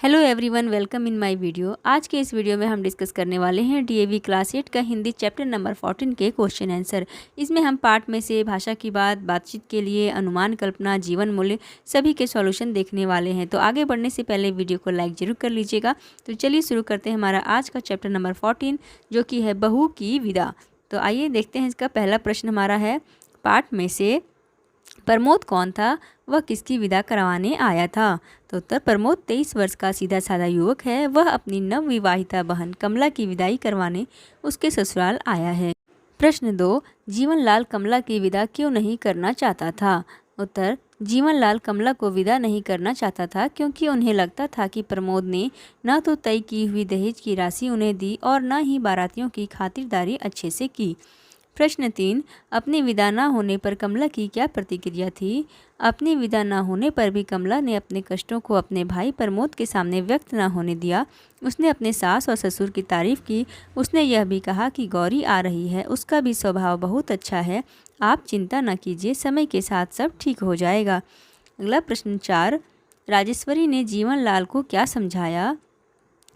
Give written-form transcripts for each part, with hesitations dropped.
Hello everyone, welcome in my video. आज के इस वीडियो में हम डिस्कस करने वाले हैं डीएवी क्लास 8 का हिंदी चैप्टर नंबर 14 के क्वेश्चन आंसर। इसमें हम पार्ट में से भाषा की बात, बातचीत के लिए, अनुमान, कल्पना, जीवन मूल्य सभी के सॉल्यूशन देखने वाले हैं। तो आगे बढ़ने से पहले वीडियो को लाइक जरूर कर लीजिएगा। तो चलिए शुरू करते हैं हमारा आज का चैप्टर नंबर 14, जो कि है बहू की विदा। तो आइए देखते हैं। इसका पहला प्रश्न हमारा है, पाठ में से प्रमोद कौन था, वह किसकी विदा करवाने आया था? तो उत्तर, प्रमोद 23 वर्ष का सीधा साधा युवक है। वह अपनी नवविवाहिता बहन कमला की विदाई करवाने उसके ससुराल आया है। प्रश्न 2, जीवनलाल कमला की विदा क्यों नहीं करना चाहता था? उत्तर, जीवनलाल कमला को विदा नहीं करना चाहता था क्योंकि उन्हें लगता था कि प्रमोद ने न तो तय की हुई दहेज की राशि उन्हें दी और न ही बारातियों की खातिरदारी अच्छे से की। प्रश्न 3, अपनी विदा न होने पर कमला की क्या प्रतिक्रिया थी? अपनी विदा न होने पर भी कमला ने अपने कष्टों को अपने भाई प्रमोद के सामने व्यक्त न होने दिया। उसने अपने सास और ससुर की तारीफ की। उसने यह भी कहा कि गौरी आ रही है, उसका भी स्वभाव बहुत अच्छा है, आप चिंता न कीजिए, समय के साथ सब ठीक हो जाएगा। अगला प्रश्न 4, राजेश्वरी ने जीवनलाल को क्या समझाया?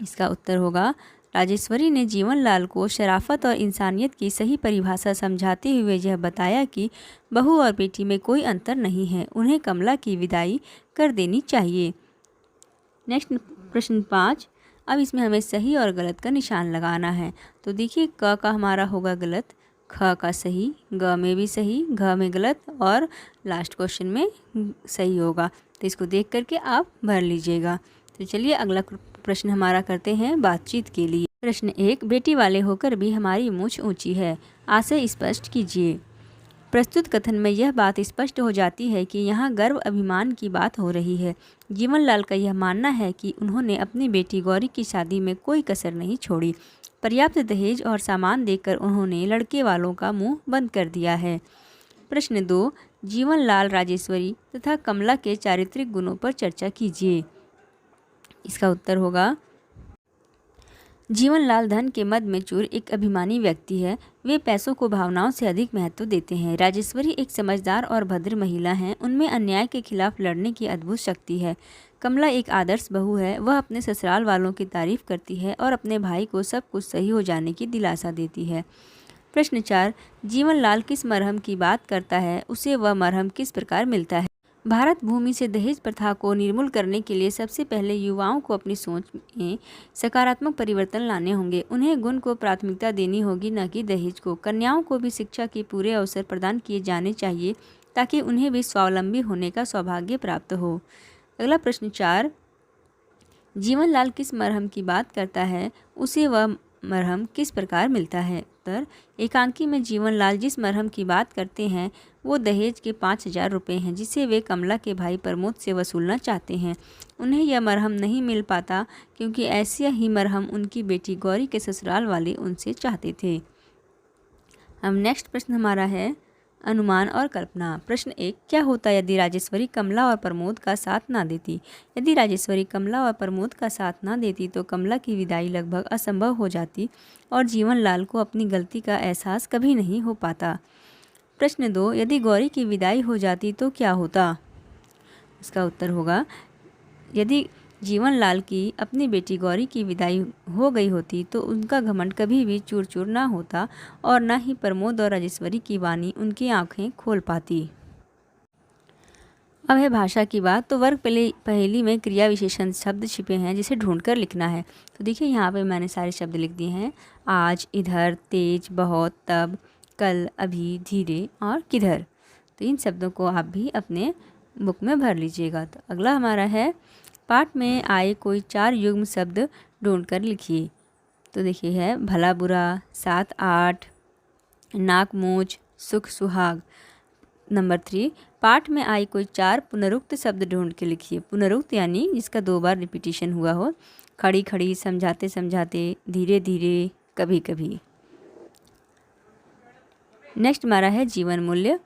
इसका उत्तर होगा, राजेश्वरी ने जीवनलाल को शराफत और इंसानियत की सही परिभाषा समझाते हुए यह बताया कि बहू और बेटी में कोई अंतर नहीं है, उन्हें कमला की विदाई कर देनी चाहिए। नेक्स्ट प्रश्न 5, अब इसमें हमें सही और गलत का निशान लगाना है। तो देखिए, क का हमारा होगा गलत, ख का सही, ग में भी सही, घ में गलत और लास्ट क्वेश्चन में सही होगा। तो इसको देख करके आप भर लीजिएगा। तो चलिए अगला प्रश्न हमारा करते हैं बातचीत के लिए। प्रश्न 1, बेटी वाले होकर भी हमारी मूंछ ऊंची है, आशय स्पष्ट कीजिए। प्रस्तुत कथन में यह बात स्पष्ट हो जाती है कि यहाँ गर्व अभिमान की बात हो रही है। जीवनलाल का यह मानना है कि उन्होंने अपनी बेटी गौरी की शादी में कोई कसर नहीं छोड़ी। पर्याप्त दहेज और सामान देकर उन्होंने लड़के वालों का मुंह बंद कर दिया है। प्रश्न 2, जीवनलाल, राजेश्वरी तथा कमला के चारित्रिक गुणों पर चर्चा कीजिए। इसका उत्तर होगा, जीवनलाल धन के मद में चूर एक अभिमानी व्यक्ति है। वे पैसों को भावनाओं से अधिक महत्व देते हैं। राजेश्वरी एक समझदार और भद्र महिला हैं। उनमें अन्याय के खिलाफ लड़ने की अद्भुत शक्ति है। कमला एक आदर्श बहू है। वह अपने ससुराल वालों की तारीफ करती है और अपने भाई को सब कुछ सही हो जाने की दिलासा देती है। प्रश्न 4, जीवनलाल किस मरहम की बात करता है, उसे वह मरहम किस प्रकार मिलता है? भारत भूमि से दहेज प्रथा को निर्मूल करने के लिए सबसे पहले युवाओं को अपनी सोच में सकारात्मक परिवर्तन लाने होंगे। उन्हें गुण को प्राथमिकता देनी होगी, न कि दहेज को। कन्याओं को भी शिक्षा के पूरे अवसर प्रदान किए जाने चाहिए ताकि उन्हें भी स्वावलंबी होने का सौभाग्य प्राप्त हो। अगला प्रश्न 4, जीवनलाल किस मरहम की बात करता है, उसे वह मरहम किस प्रकार मिलता है? उत्तर, एकांकी में जीवनलाल जिस मरहम की बात करते हैं वो दहेज के 5,000 रुपये हैं, जिसे वे कमला के भाई प्रमोद से वसूलना चाहते हैं। उन्हें यह मरहम नहीं मिल पाता क्योंकि ऐसा ही मरहम उनकी बेटी गौरी के ससुराल वाले उनसे चाहते थे। अब नेक्स्ट प्रश्न हमारा है अनुमान और कल्पना। प्रश्न 1, क्या होता यदि राजेश्वरी कमला और प्रमोद का साथ ना देती? यदि राजेश्वरी कमला और प्रमोद का साथ ना देती तो कमला की विदाई लगभग असंभव हो जाती और जीवनलाल को अपनी गलती का एहसास कभी नहीं हो पाता। प्रश्न 2, यदि गौरी की विदाई हो जाती तो क्या होता? इसका उत्तर होगा, यदि जीवनलाल की अपनी बेटी गौरी की विदाई हो गई होती तो उनका घमंड कभी भी चूर चूर ना होता और न ही प्रमोद और राजेश्वरी की वाणी उनकी आंखें खोल पाती। अब है भाषा की बात। तो वर्ग पहेली में क्रिया विशेषण शब्द छिपे हैं जिसे ढूंढकर लिखना है। तो देखिए, यहाँ पे मैंने सारे शब्द लिख दिए हैं, आज, इधर, तेज, बहुत, तब, कल, अभी, धीरे और किधर। तो इन शब्दों को आप भी अपने बुक में भर लीजिएगा। तो अगला हमारा है, पाठ में आए कोई 4 युग्म शब्द ढूंढकर लिखिए। तो देखिए है, भला बुरा, 7 8, नाक मूंछ, सुख सुहाग। नंबर 3, पाठ में आए कोई 4 पुनरुक्त शब्द ढूंढ के लिखिए। पुनरुक्त यानी जिसका 2 बार रिपीटिशन हुआ हो। खड़ी खड़ी, समझाते समझाते, धीरे धीरे, कभी कभी। नेक्स्ट हमारा है जीवन मूल्य।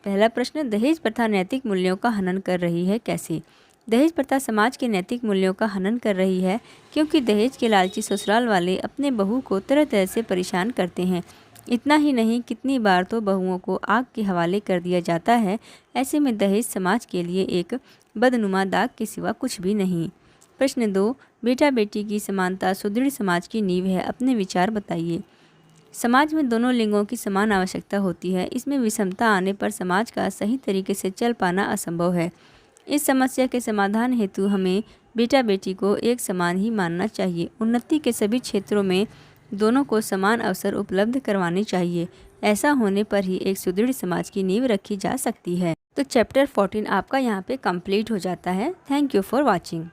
पहला प्रश्न, दहेज प्रथा नैतिक मूल्यों का हनन कर रही है, कैसे? दहेज प्रथा समाज के नैतिक मूल्यों का हनन कर रही है क्योंकि दहेज के लालची ससुराल वाले अपने बहू को तरह तरह से परेशान करते हैं। इतना ही नहीं, कितनी बार तो बहुओं को आग के हवाले कर दिया जाता है। ऐसे में दहेज समाज के लिए एक बदनुमा दाग के सिवा कुछ भी नहीं। प्रश्न 2, बेटा बेटी की समानता सुदृढ़ समाज की नींव है, अपने विचार बताइए। समाज में दोनों लिंगों की समान आवश्यकता होती है। इसमें विषमता आने पर समाज का सही तरीके से चल पाना असंभव है। इस समस्या के समाधान हेतु हमें बेटा बेटी को एक समान ही मानना चाहिए। उन्नति के सभी क्षेत्रों में दोनों को समान अवसर उपलब्ध करवाने चाहिए। ऐसा होने पर ही एक सुदृढ़ समाज की नींव रखी जा सकती है। तो चैप्टर 14 आपका यहाँ पे कंप्लीट हो जाता है। Thank you for watching.